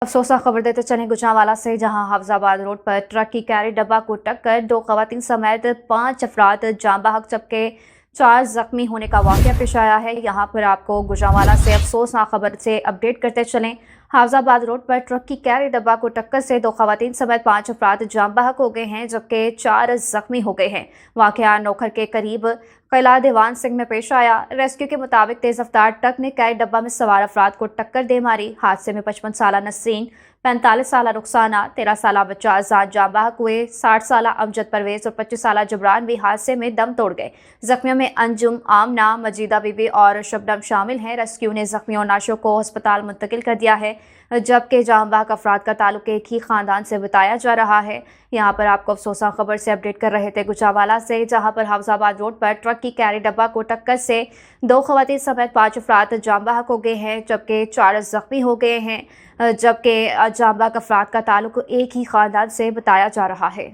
अफसोसनाक खबर देते चले गुजरांवाला से, जहां हाफजाबाद रोड पर ट्रक की कैरी डब्बा को टक्कर 2 खवातीन समेत 5 अफराद जाँ बहक जबकि 4 जख्मी होने का वाकया पेश आया है। यहां पर आपको गुजरांवाला से अफसोसनाक खबर से अपडेट करते चलें। हाफजाबाद रोड पर ट्रक की कैरी डब्बा को टक्कर से 2 खवातीन समेत 5 अफराद जाँ बहक हो गए हैं, जबकि 4 जख्मी हो गए हैं। वाकया नौखर के करीब किला देवान सिंह में पेश आया। रेस्क्यू के मुताबिक तेज रफ्तार ट्रक ने कैरी डब्बा में सवार अफराद को टक्कर दे मारी। हादसे में 55 साला नसीन, 45 साला रुखसाना, 13 साला बच्चा आजाद जाँ बहक हुए। 60 साला अमजद परवेज और 25 साला जबरान भी हादसे में दम तोड़ गए। जख्मियों में अंजुम, आमना, मजीदा बीबी और शबनम शामिल हैं। रेस्क्यू ने जख्मियों और नाशों को अस्पताल मुंतकिल कर दिया है, जबकि जाँ बहक अफराद का ताल्लुक एक ही खानदान से बताया जा रहा है। यहाँ पर आपको अफसोसनाक खबर से अपडेट कर रहे थे गुजरांवाला से, जहाँ पर हाफजाबाद रोड पर ट्रक की कैरी डब्बा को टक्कर से 2 खवातीन समेत 5 अफराद जाँ बहक हो गए हैं, जबकि 4 जख्मी हो गए हैं, जबकि जाँ बहक अफराद का ताल्लुक एक ही खानदान से बताया जा रहा है।